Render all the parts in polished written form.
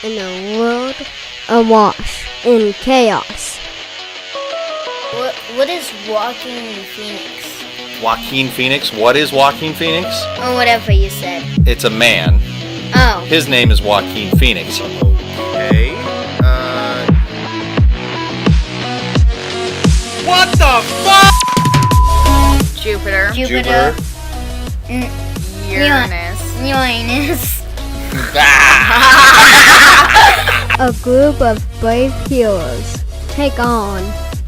in a world awash in chaos. What is Walking Phoenix? Joaquin Phoenix? What is Joaquin Phoenix? Or whatever you said. It's a man. Oh. His name is Joaquin Phoenix. Okay. What the fuck? Jupiter. Uranus. A group of brave heroes take on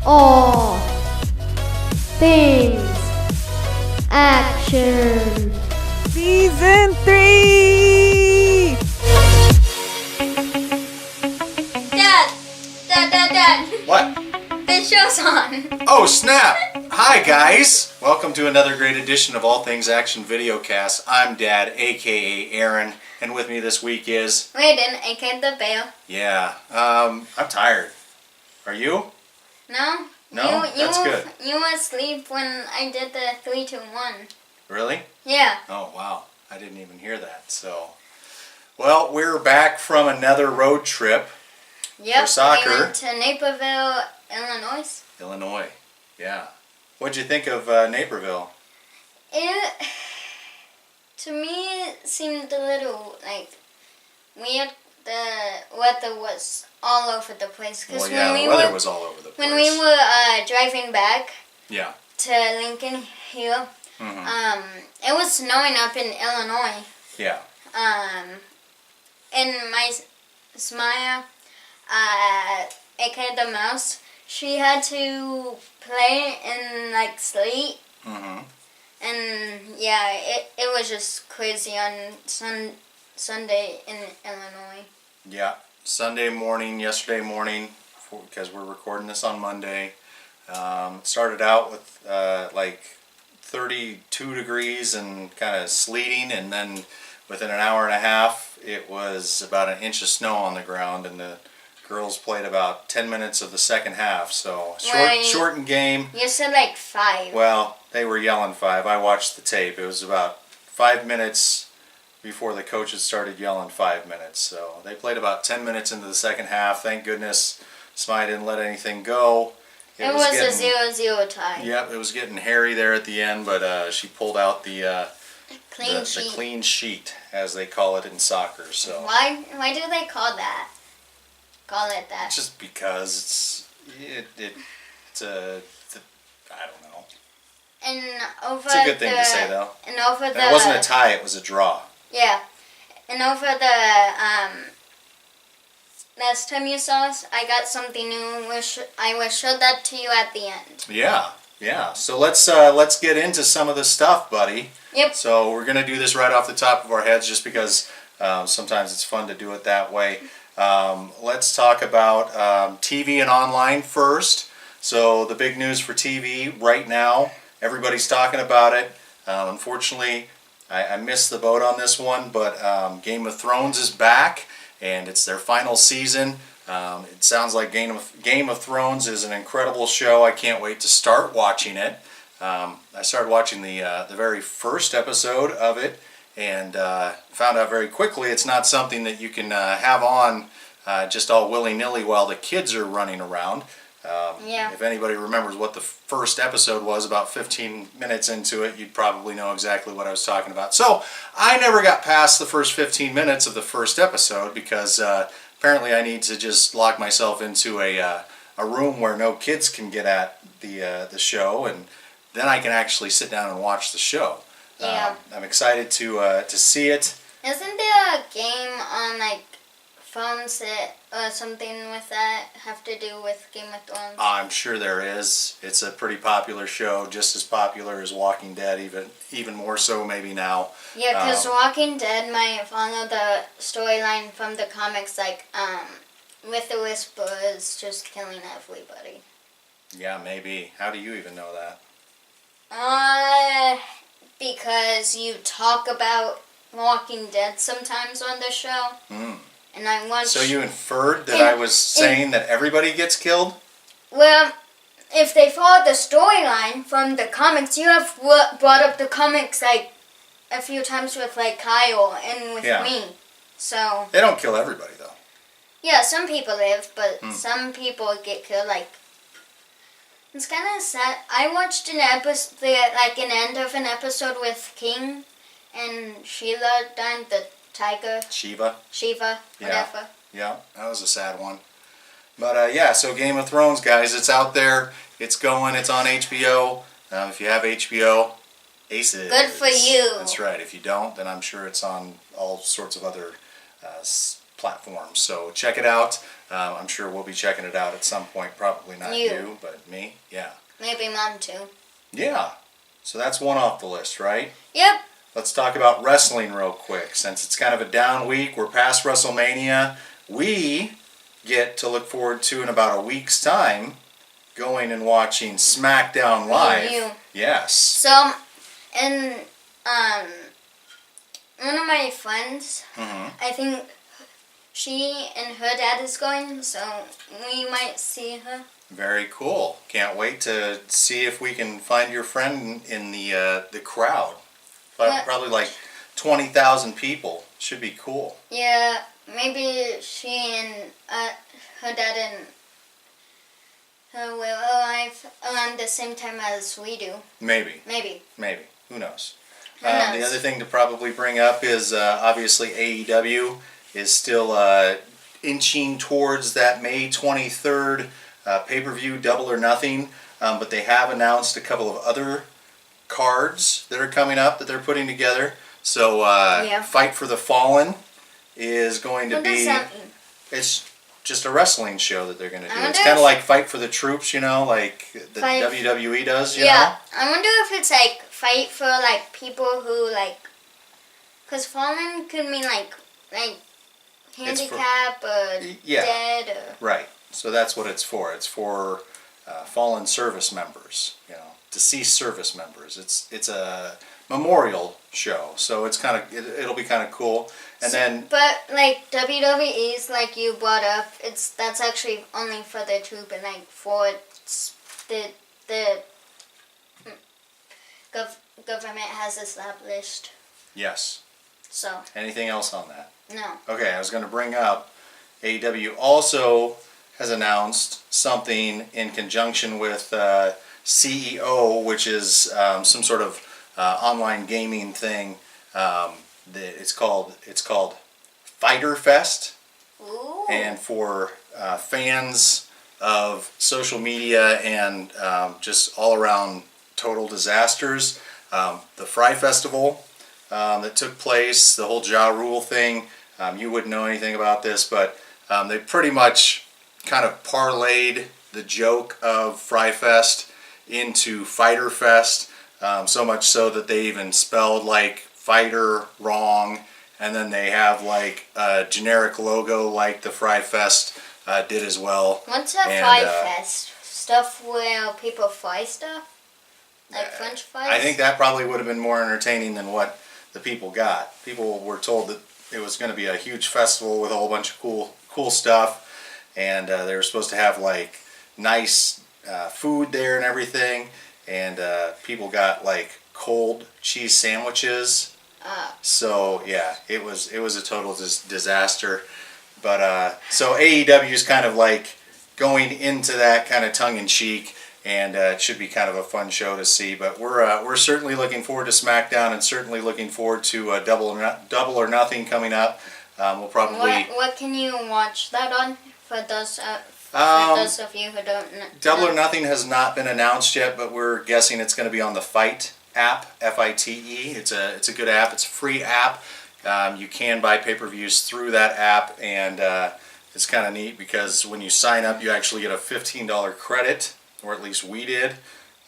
all things action. Season 3! Dad. What? The show's on. Oh, snap! Hi, guys! Welcome to another great edition of All Things Action Videocast. I'm Dad, a.k.a. Aaron, and with me this week is... Raiden, a.k.a. the Bear. Yeah, I'm tired. Are you? No? No? That's good. You were asleep when I did the 3, 2, 1. Really? Yeah. Oh, wow. I didn't even hear that, so... Well, we're back from another road trip. Yep. For soccer. We went to Naperville, Illinois. Illinois, yeah. What'd you think of Naperville? To me, it seemed a little, weird. The weather was all over the place. Well, yeah, the weather was all over the place. When we were driving back yeah. to Lincoln Hill, it was snowing up in Illinois. Yeah. And my Smile, aka the mouse, she had to play in sleet. And yeah, it was just crazy on Sunday in Illinois. Yeah, Sunday morning, yesterday morning, because we're recording this on Monday. Started out with 32 degrees and kind of sleeting, and then within an hour and a half, it was about an inch of snow on the ground, and the girls played about 10 minutes of the second half, so shortened game. You said 5. Well, they were yelling 5. I watched the tape. It was about 5 minutes before the coaches started yelling 5 minutes. So they played about 10 minutes into the second half. Thank goodness Smiley didn't let anything go. It was a 0-0 tie. Yep, it was getting hairy there at the end, but she pulled out the clean sheet, as they call it in soccer. So why do they call it that? Just because it's a I don't know. And over it's a good thing to say, though. And over it wasn't a tie; it was a draw. Yeah, and over the last time you saw us, I got something new. I will show that to you at the end. Yeah. So let's get into some of the stuff, buddy. Yep. So we're gonna do this right off the top of our heads, just because sometimes it's fun to do it that way. Let's talk about TV and online first. So the big news for TV right now, everybody's talking about it. Unfortunately, I missed the boat on this one, but Game of Thrones is back, and it's their final season. It sounds like Game of Thrones is an incredible show. I can't wait to start watching it. I started watching the very first episode of it, and found out very quickly it's not something that you can have on just all willy-nilly while the kids are running around. If anybody remembers what the first episode was, about 15 minutes into it, you'd probably know exactly what I was talking about. So I never got past the first 15 minutes of the first episode because apparently I need to just lock myself into a room where no kids can get at the show, and then I can actually sit down and watch the show. Yeah. I'm excited to see it. Isn't there a game on phones or something with that have to do with Game of Thrones? I'm sure there is. It's a pretty popular show, just as popular as Walking Dead, even more so maybe now. Yeah, because Walking Dead might follow the storyline from the comics, with the Whisperers just killing everybody. Yeah, maybe. How do you even know that? Because you talk about Walking Dead sometimes on the show. And I want. So you inferred that I was saying that everybody gets killed? Well, if they follow the storyline from the comics, you have brought up the comics a few times with Kyle and with me. So they don't kill everybody though. Yeah, some people live, but some people get killed. Like, it's kind of sad. I watched an episode, an end of an episode with King and Sheila died, the tiger. Shiva, whatever. Yeah, that was a sad one. But so Game of Thrones, guys, it's out there. It's going. It's on HBO. If you have HBO, aces. Good for you. That's right. If you don't, then I'm sure it's on all sorts of other platforms. So check it out. I'm sure we'll be checking it out at some point. Probably not you, but me. Yeah. Maybe Mom too. Yeah. So that's one off the list, right? Yep. Let's talk about wrestling real quick. Since it's kind of a down week, we're past WrestleMania. We get to look forward to, in about a week's time, going and watching SmackDown Live. You. Yes. So, and one of my friends, I think she and her dad is going, so we might see her. Very cool. Can't wait to see if we can find your friend in the crowd. Probably like 20,000 people. Should be cool. Yeah, maybe she and her dad and her will arrive around the same time as we do. Maybe. Who knows? Who knows? The other thing to probably bring up is obviously AEW is still inching towards that May 23rd pay-per-view Double or Nothing, but they have announced a couple of other cards that are coming up that they're putting together. So Fight for the Fallen is going to be... What does that mean? It's just a wrestling show that they're going to do. It's kind of like Fight for the Troops, like the WWE does, you know? I wonder if it's like fight for like people who like... Because fallen could mean like handicap or dead. Or... Right. So that's what it's for. It's for fallen service members, deceased service members. It's a memorial show, so it's kind of it'll be kind of cool. And but like WWE's, like you brought up, that's actually only for the troop and like for the government has established. Yes. So. Anything else on that? No. Okay, I was going to bring up AEW also has announced something in conjunction with CEO, which is some sort of online gaming thing. It's called Fighter Fest. Ooh. And for fans of social media and just all around total disasters, the Fry Festival that took place, the whole Ja Rule thing. You wouldn't know anything about this, but they pretty much kind of parlayed the joke of Fry Fest into Fighter Fest, so much so that they even spelled like fighter wrong, and then they have like a generic logo like the Fry Fest did as well. What's a Fry Fest? Stuff where people fry stuff? Like French fries? I think that probably would have been more entertaining than what the people got. People were told that it was going to be a huge festival with a whole bunch of cool stuff, and they were supposed to have like nice food there and everything, and people got like cold cheese sandwiches. So yeah, it was a total disaster. But so AEW is kind of like going into that kind of tongue-in-cheek, and it should be kind of a fun show to see. But we're certainly looking forward to SmackDown, and certainly looking forward to Double or Nothing coming up. We'll probably. What can you watch that on for those of you who don't know? Double or Nothing has not been announced yet, but we're guessing it's going to be on the Fight app, F-I-T-E. It's a good app. It's a free app. You can buy pay-per-views through that app, and it's kind of neat because when you sign up, you actually get a $15 credit, or at least we did.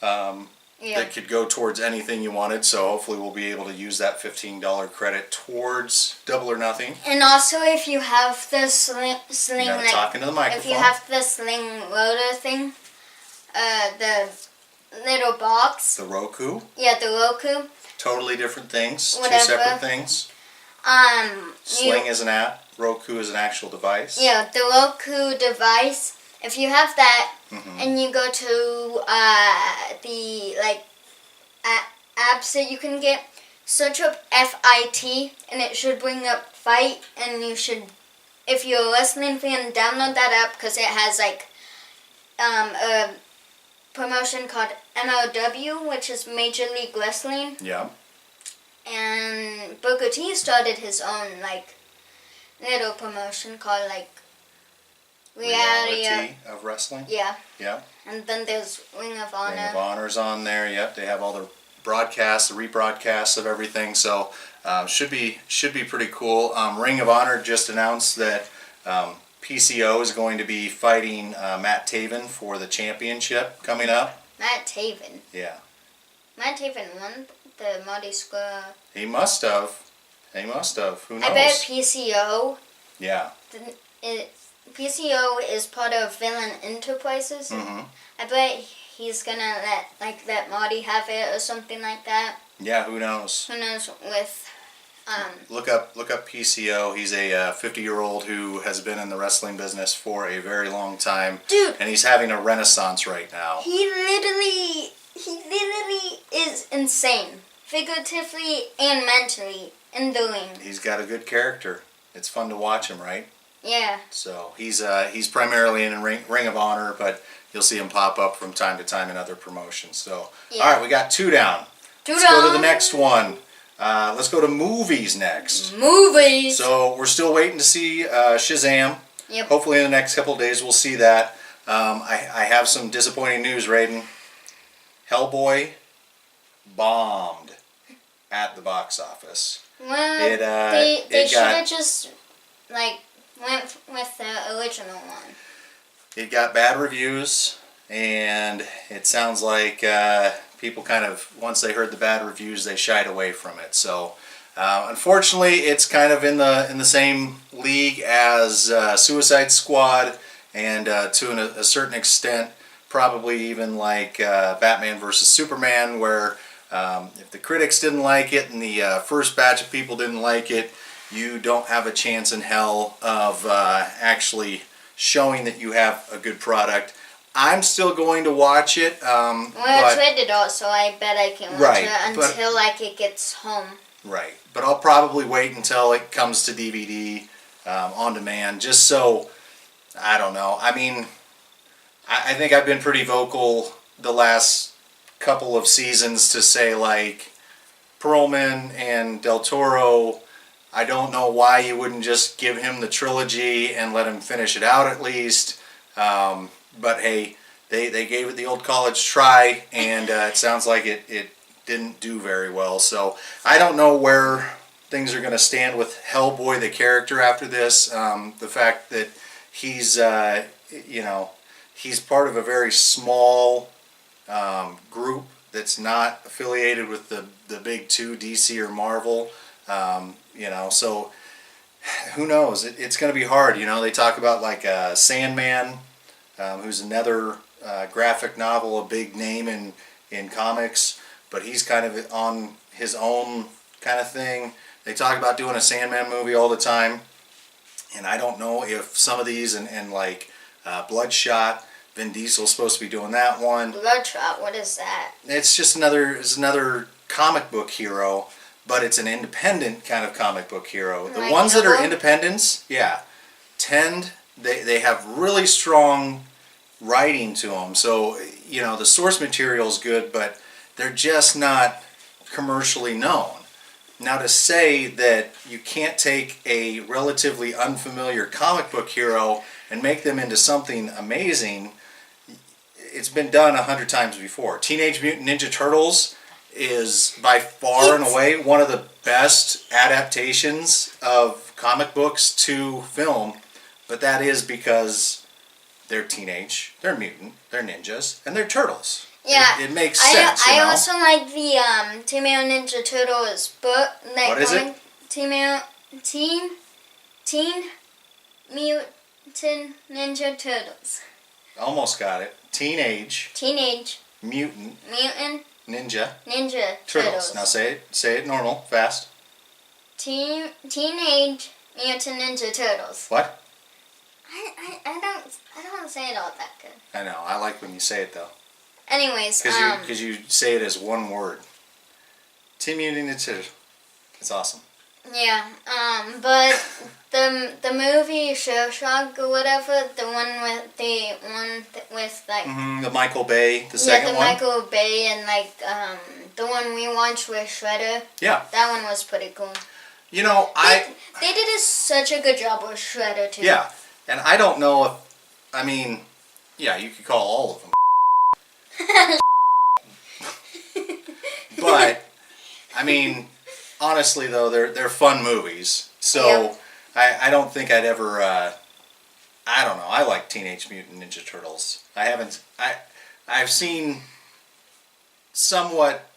That could go towards anything you wanted. So hopefully we'll be able to use that $15 credit towards Double or Nothing. And also, if you have the sling, like talking to the microphone. If you have the sling rotor thing, the little box. The Roku. Yeah, the Roku. Totally different things. Whatever. Two separate things. Sling is an app. Roku is an actual device. Yeah, the Roku device. If you have that, and you go to the apps that you can get, search up FIT, and it should bring up Fight, and if you're a wrestling fan, download that app because it has like a promotion called MLW, which is Major League Wrestling. Yeah. And Booker T started his own like little promotion called like Reality of Wrestling. Yeah. Yeah. And then there's Ring of Honor. Ring of Honor's on there. Yep. They have all the broadcasts, the rebroadcasts of everything. So should be pretty cool. Ring of Honor just announced that PCO is going to be fighting Matt Taven for the championship coming up. Matt Taven. Yeah. Matt Taven won the Marty Square. He must have. He must have. Who knows? I bet PCO. Yeah. PCO is part of Villain Enterprises. Mm-hmm. I bet he's gonna let Marty have it or something like that. Yeah. Who knows? Who knows with. Look up PCO. He's a 50-year-old who has been in the wrestling business for a very long time. Dude. And he's having a renaissance right now. He literally is insane. Figuratively and mentally in doing. He's got a good character. It's fun to watch him, right? Yeah. So he's primarily in Ring of Honor, but you'll see him pop up from time to time in other promotions. So, yeah. All right, we got 2 down. Let's go to the next one. Let's go to movies next. Movies. So we're still waiting to see Shazam. Yep. Hopefully in the next couple of days we'll see that. I have some disappointing news, Raiden. Hellboy bombed at the box office. Well, they should have just went with the original one. It got bad reviews, and it sounds like people kind of, once they heard the bad reviews, they shied away from it. So unfortunately, it's kind of in the same league as Suicide Squad, and to a certain extent, probably even like Batman vs. Superman, where if the critics didn't like it and the first batch of people didn't like it, you don't have a chance in hell of actually showing that you have a good product. I'm still going to watch it. It's rated R, so I bet I can watch it until it gets home. Right, but I'll probably wait until it comes to DVD on demand, just so, I don't know. I mean, I think I've been pretty vocal the last couple of seasons to say, like, Perlman and Del Toro, I don't know why you wouldn't just give him the trilogy and let him finish it out at least. But hey, they gave it the old college try, and it sounds like it didn't do very well. So I don't know where things are going to stand with Hellboy, the character, after this. The fact that he's, he's part of a very small group that's not affiliated with the big two, DC or Marvel. So who knows? It's going to be hard. They talk about like Sandman, who's another graphic novel, a big name in comics, but he's kind of on his own kind of thing. They talk about doing a Sandman movie all the time, and I don't know if some of these and like Bloodshot, Vin Diesel's supposed to be doing that one. Bloodshot, what is that? It's just another comic book hero, but it's an independent kind of comic book hero. The ones that are independents, they have really strong writing to them. So, the source material is good, but they're just not commercially known. Now, to say that you can't take a relatively unfamiliar comic book hero and make them into something amazing, it's been done 100 times before. Teenage Mutant Ninja Turtles is by far and away one of the best adaptations of comic books to film, but that is because they're teenage, they're mutant, they're ninjas, and they're turtles. Yeah, it makes sense. I also like the Teenage Ninja Turtles book. What is it? Teen Mutant Ninja Turtles. Almost got it. Teenage Mutant Ninja Turtles. Now say it normal, fast. Teenage Mutant Ninja Turtles. What? I don't say it all that good. I know. I like when you say it though. Anyways, because you say it as one word. Team Mutant Ninja Turtles. It's awesome. Yeah. But the movie Shock or whatever, the one with like. The Michael Bay, the second one. Yeah, the Michael Bay and like the one we watched with Shredder. Yeah. That one was pretty cool. You know, They did such a good job with Shredder too. Yeah, and I don't know if, I mean, yeah, you could call all of them. But, I mean, honestly though, they're fun movies. So, Yep. I don't think I'd ever, I don't know, I like Teenage Mutant Ninja Turtles. I've seen somewhat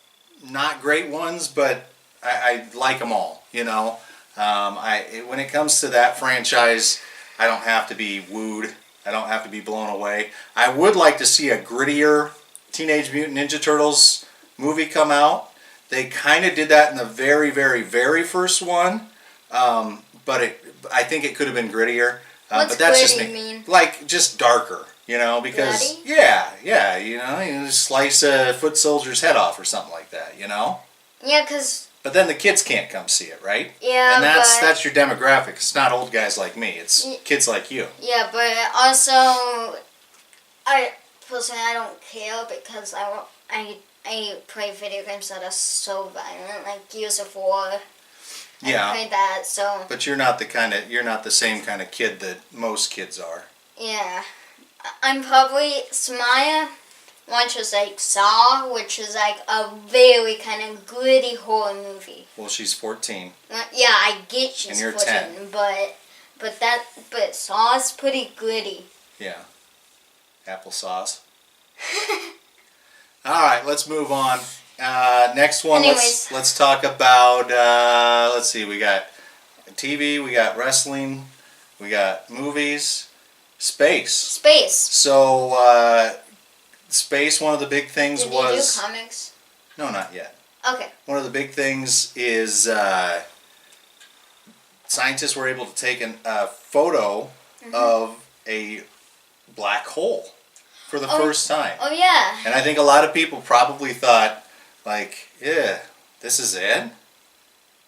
not great ones, but I like them all, you know. When it comes to that franchise, I don't have to be wooed. I don't have to be blown away. I would like to see a grittier Teenage Mutant Ninja Turtles movie come out. They kind of did that in the very, very, very first one, but I think it could have been grittier. What's but that's gritty just me. mean? Like just darker, you know, because Bloody? yeah, you know, you just slice a foot soldier's head off or something like that, you know. Yeah, cause. But then the kids can't come see it, right? Yeah, and but that's your demographic. It's not old guys like me. It's kids like you. Yeah, but also, I personally I don't care because I play video games that are so violent, like Gears of War. Yeah. I play that, so. But you're not the same kind of kid that most kids are. Yeah, I'm probably Samaya watches like Saw, which is like a very kind of gritty horror movie. Well, she's 14. Well, yeah, I get she's And you're 14, 10. but Saw is pretty gritty. Yeah. Applesauce. All right, let's move on. Next one, Anyways. let's talk about, let's see, we got TV, we got wrestling, we got movies, space. Space. So, space, one of the big things Did was... you do comics? No, not yet. Okay. One of the big things is scientists were able to take a photo of a black hole for the first time. Oh yeah. And I think a lot of people probably thought, like, yeah, this is it?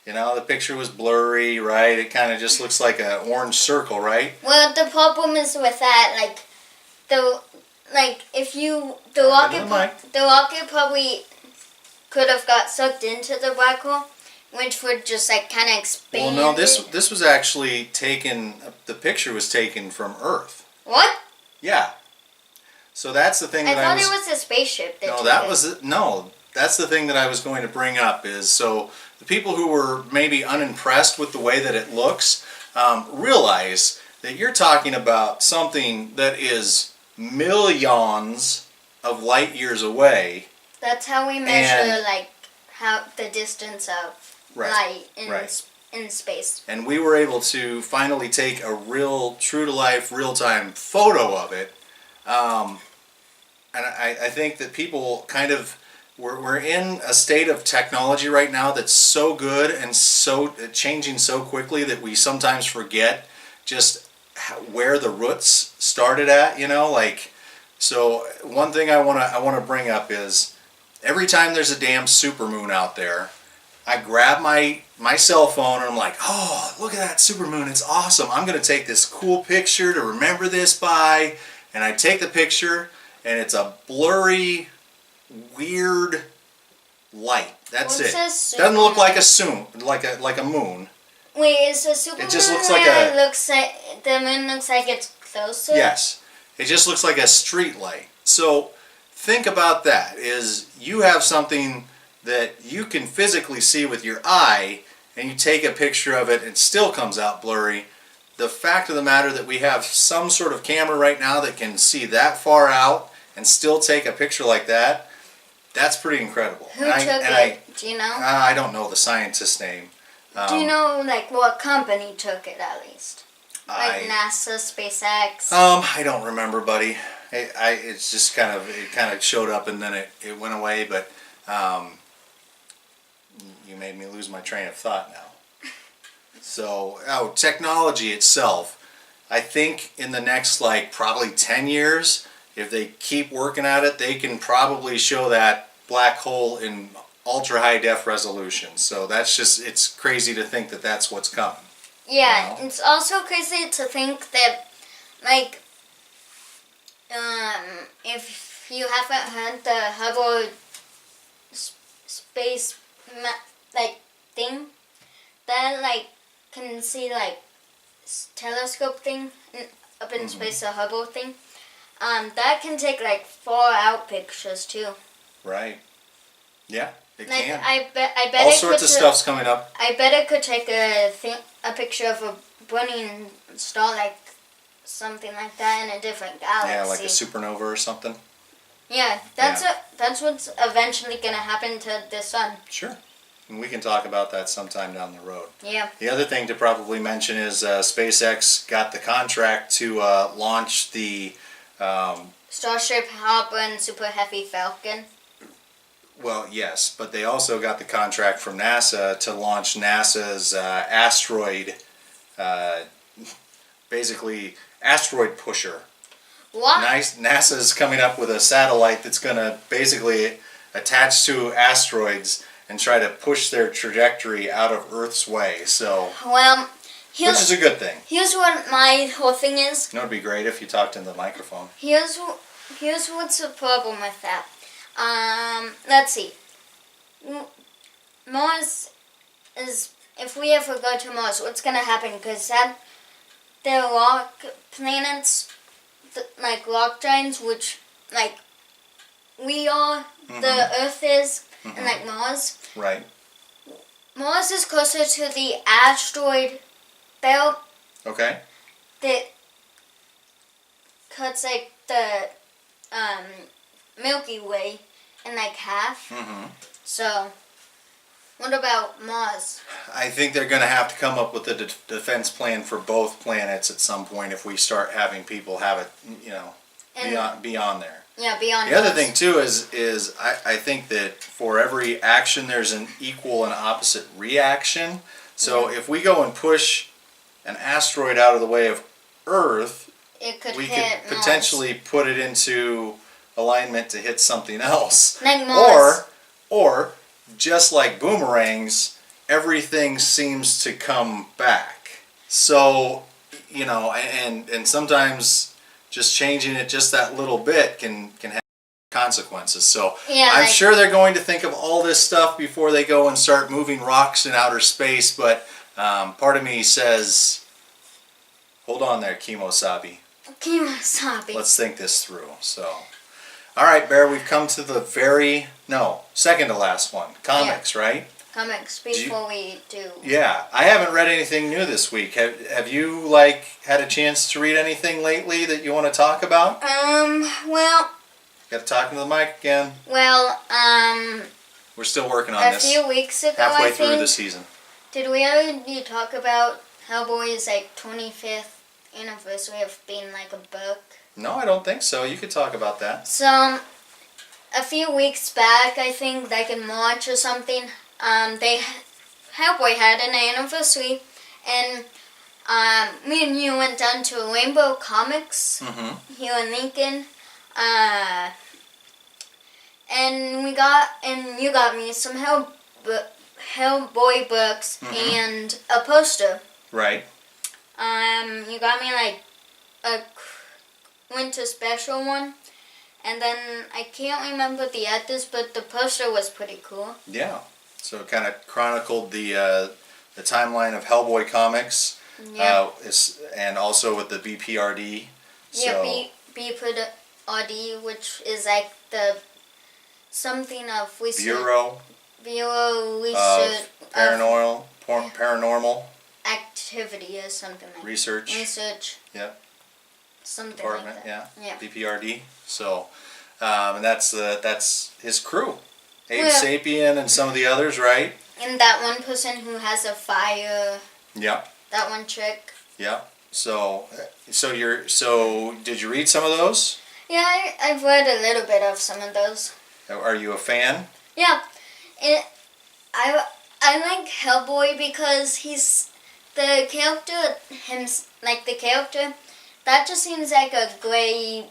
You know, the picture was blurry, right? It kind of just looks like an orange circle, right? Well, the problem is with that, if you the rocket probably could have got sucked into the black hole, which would just like kind of expand. Well, no, this was actually taken. The picture was taken from Earth. What? Yeah. So that's the thing I that thought it was a spaceship. That's the thing that I was going to bring up is so the people who were maybe unimpressed with the way that it looks realize that you're talking about something that is millions of light years away. That's how we measure how the distance of light in space. And we were able to finally take a real, true-to-life, real-time photo of it. And I think that people kind of... We're in a state of technology right now that's so good and so changing so quickly that we sometimes forget just where the roots started at, you know, like. So one thing I want to bring up is every time there's a damn supermoon out there, I grab my cell phone and I'm like, oh, look at that supermoon, it's awesome. I'm gonna take this cool picture to remember this by, and I take the picture and it's a blurry, weird light. That's it. Doesn't look like like a moon. Wait, is the supermoon? It just looks like the moon looks like it's closer. Yes, it just looks like a street light. So think about that. Is you have something that you can physically see with your eye, and you take a picture of it, and it still comes out blurry. The fact of the matter that we have some sort of camera right now that can see that far out and still take a picture like that. That's pretty incredible. Who took it? Do you know? I don't know the scientist's name. Do you know what company took it at least? Like NASA, SpaceX. I don't remember, buddy. It's just kind of showed up and then it went away. But you made me lose my train of thought now. So technology itself, I think in the next probably 10 years. If they keep working at it, they can probably show that black hole in ultra high def resolution. So that's just, it's crazy to think that that's what's coming. Yeah, You know? it's also crazy to think that, like, if you haven't heard the Hubble space like thing, that like can see like telescope thing up in space, the Hubble thing. That can take like 4-hour pictures too. Right. Yeah, it Like can. I bet All it sorts could of stuff's coming up. I bet it could take a picture of a burning star, like something like that, in a different galaxy. Yeah, like a supernova or something. Yeah, that's what's eventually gonna happen to the sun. Sure. And we can talk about that sometime down the road. Yeah. The other thing to probably mention is SpaceX got the contract to launch the Starship Hopper and Super Heavy Falcon. well, yes, but they also got the contract from NASA to launch NASA's asteroid, basically asteroid pusher. What? Nice. NASA's coming up with a satellite that's going to basically attach to asteroids and try to push their trajectory out of Earth's way. So, Well, which is a good thing. here's what my whole thing is. You know, it'd be great if you talked into the microphone. Here's what's the problem with that. Let's see. Mars is, if we ever go to Mars, what's gonna happen? Because there are rock planets, like rock giants, which like we are, the Earth is, and like Mars. Right. Mars is closer to the asteroid belt Okay. that cuts like the Milky Way in like half. So, what about Mars? I think they're going to have to come up with a defense plan for both planets at some point if we start having people have it, you know, be on there. Yeah, beyond The other Mars. thing too is I think that for every action there's an equal and opposite reaction. So if we go and push an asteroid out of the way of Earth, it could we hit could Mars. potentially put it into alignment to hit something else. Like Mars. Or just like boomerangs, everything seems to come back. So, you know, and sometimes just changing it just that little bit can have consequences. So Yeah, I'm like- sure they're going to think of all this stuff before they go and start moving rocks in outer space, but part of me says, hold on there, Kimosabi. Kemosabe. Let's think this through. So, all right, Bear, we've come to the second to last one. Comics, right? Comics before we do. Yeah, I haven't read anything new this week. Have you like had a chance to read anything lately that you want to talk about? Well, Got to talk into the mic again. well, We're still working on a this. few weeks ago, Halfway I through think, the season. did we already talk about Hellboy's like 25th anniversary of being like a book? No, I don't think so. You could talk about that. So, a few weeks back, I think, like in March or something, Hellboy had an anniversary, and me and you went down to Rainbow Comics here in Lincoln, and you got me some Hellboy books and a poster. Right. You got me like a winter special one. And then I can't remember the others, but the poster was pretty cool. Yeah. So it kind of chronicled the timeline of Hellboy comics. Yeah. And also with the BPRD. Yeah, BPRD, which is like the something of research. Bureau Research of paranormal activity or something like research. Research. Yeah. Something Department. like that. Yeah. BPRD. So, and that's his crew. Abe Yeah. Sapien and some of the others, right? And that one person who has a fire. Yeah. That one chick. Yeah. So did you read some of those? Yeah, I've read a little bit of some of those. Are you a fan? Yeah, I like Hellboy because he's the character that just seems like a great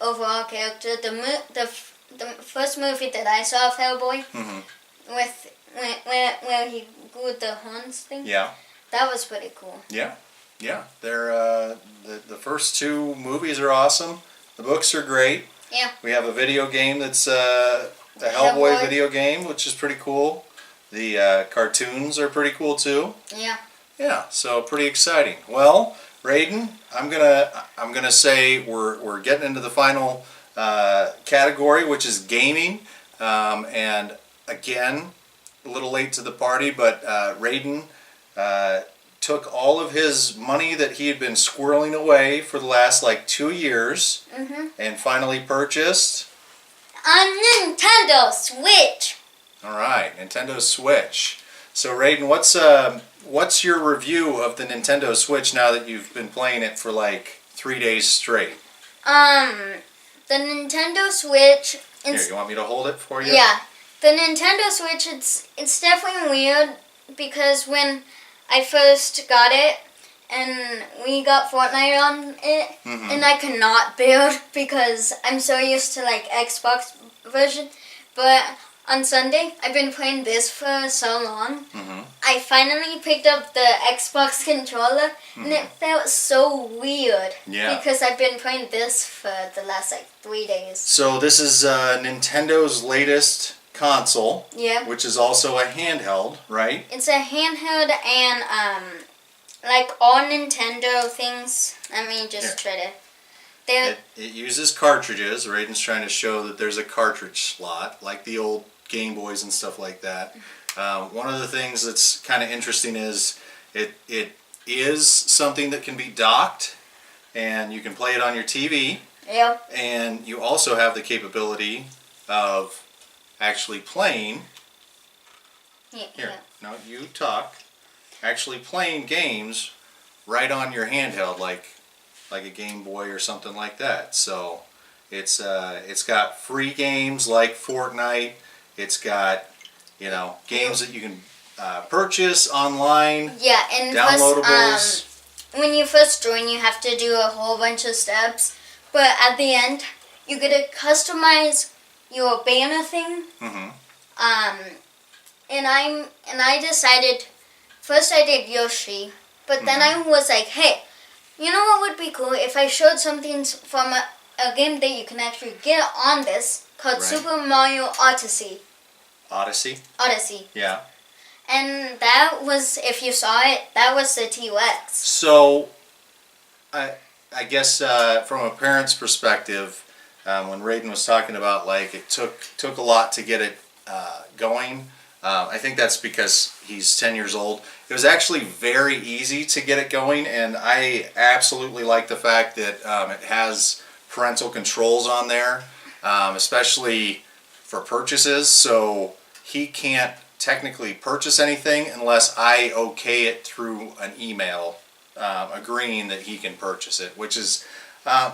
overall character. The first movie that I saw of Hellboy, with where he glued the horns thing. Yeah. That was pretty cool. Yeah. Yeah. They're the first two movies are awesome. The books are great. Yeah. We have a video game that's a Hellboy video game, which is pretty cool. The cartoons are pretty cool too. Yeah. Yeah, so pretty exciting. Well, Raiden, I'm gonna say we're getting into the final category, which is gaming. And again, a little late to the party, but Raiden took all of his money that he had been squirreling away for the last like 2 years, and finally purchased a Nintendo Switch. All right, Nintendo Switch. So Raiden, what's your review of the Nintendo Switch now that you've been playing it for like 3 days straight? The Nintendo Switch. Here, you want me to hold it for you? Yeah, the Nintendo Switch. It's definitely weird because when I first got it and we got Fortnite on it, and I could not build because I'm so used to like Xbox version, but on Sunday, I've been playing this for so long. I finally picked up the Xbox controller, and it felt so weird. Yeah. Because I've been playing this for the last like 3 days. So this is Nintendo's latest console, Yeah. which is also a handheld, right? It's a handheld and like all Nintendo things. Let me just try to. It uses cartridges. Raiden's trying to show that there's a cartridge slot, like the old Game Boys and stuff like that. One of the things that's kind of interesting is it is something that can be docked, and you can play it on your TV. Yeah. And you also have the capability of actually playing. Here, no, you talk. Actually playing games right on your handheld, like a Game Boy or something like that. So it's got free games like Fortnite. It's got games that you can purchase online. Yeah, and downloadables. When you first join, you have to do a whole bunch of steps, but at the end, you get to customize your banner thing. And I decided first I did Yoshi, but then I was like, hey, you know what would be cool if I showed something from a game that you can actually get on this called Super Mario Odyssey. Odyssey. Yeah. And that was, if you saw it, that was the T-Rex. So, I guess from a parent's perspective, when Raiden was talking about like it took a lot to get it going, I think that's because he's 10 years old. It was actually very easy to get it going, and I absolutely like the fact that it has parental controls on there, especially for purchases. So he can't technically purchase anything unless I okay it through an email agreeing that he can purchase it, which is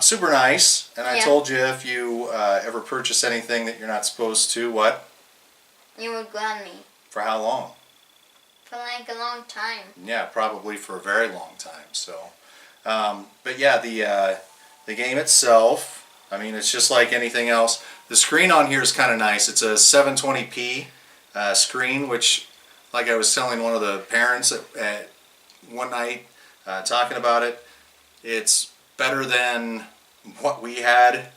super nice. And I told you if you ever purchase anything that you're not supposed to, what? You would ground me. For how long? For like a long time. Yeah, probably for a very long time. So, but yeah, the game itself, I mean, it's just like anything else. The screen on here is kind of nice. It's a 720p screen, which, like I was telling one of the parents at one night talking about it, it's better than what we had,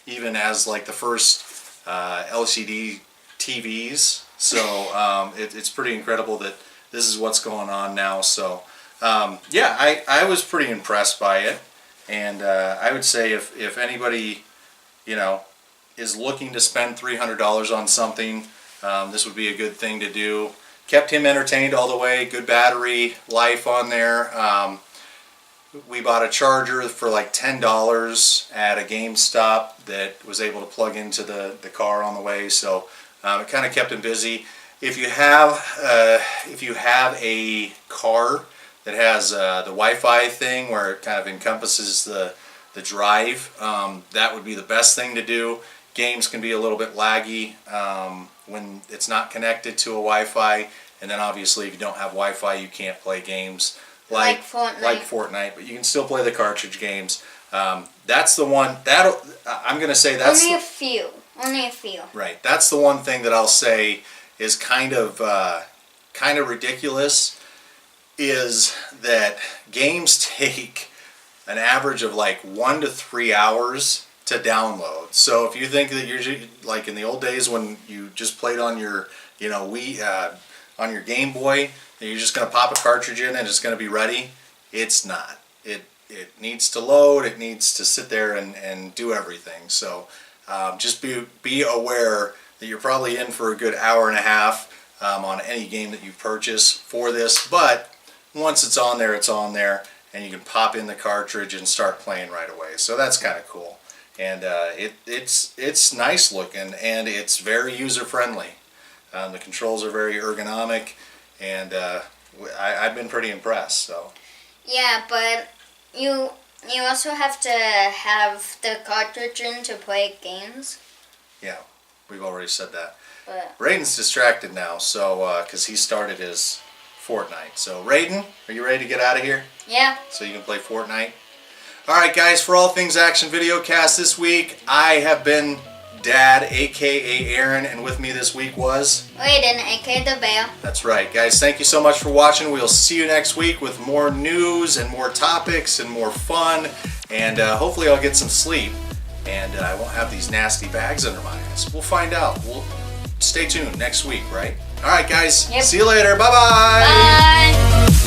even as like the first LCD TVs. So it's pretty incredible that this is what's going on now. So yeah, I was pretty impressed by it, and I would say if anybody is looking to spend $300 on something, this would be a good thing to do. Kept him entertained all the way. Good battery life on there. We bought a charger for like $10 at a GameStop that was able to plug into the car on the way. So it kind of kept him busy. If you have a car that has the Wi-Fi thing where it kind of encompasses the drive, that would be the best thing to do. Games can be a little bit laggy when it's not connected to a Wi-Fi, and then obviously if you don't have Wi-Fi, you can't play games like Fortnite, but you can still play the cartridge games. That's the one I'm going to say that's only a few. Right. That's the one thing that I'll say is kind of ridiculous is that games take an average of like 1 to 3 hours to download. So if you think that you're like in the old days when you just played on your Wii on your Game Boy, and you're just going to pop a cartridge in and it's going to be ready, it's not. It needs to load, it needs to sit there and do everything. So just be aware that you're probably in for a good hour and a half on any game that you purchase for this, but once it's on there, and you can pop in the cartridge and start playing right away. So that's kind of cool, and it's nice looking, and it's very user friendly. The controls are very ergonomic, and I've been pretty impressed. So yeah, but you also have to have the cartridge in to play games. Yeah, we've already said that. But Raiden's distracted now, so because he started his Fortnite. So Raiden, are you ready to get out of here? yeah. So you can play Fortnite? Alright guys, for All Things Action Video Cast this week, I have been Dad, aka Aaron, and with me this week was Raiden, aka the Bear. That's right, guys. Thank you so much for watching. We'll see you next week with more news and more topics and more fun, and hopefully I'll get some sleep and I won't have these nasty bags under my eyes. We'll find out. We'll stay tuned next week, right? Alright guys, Yep. See you later. Bye-bye. Bye.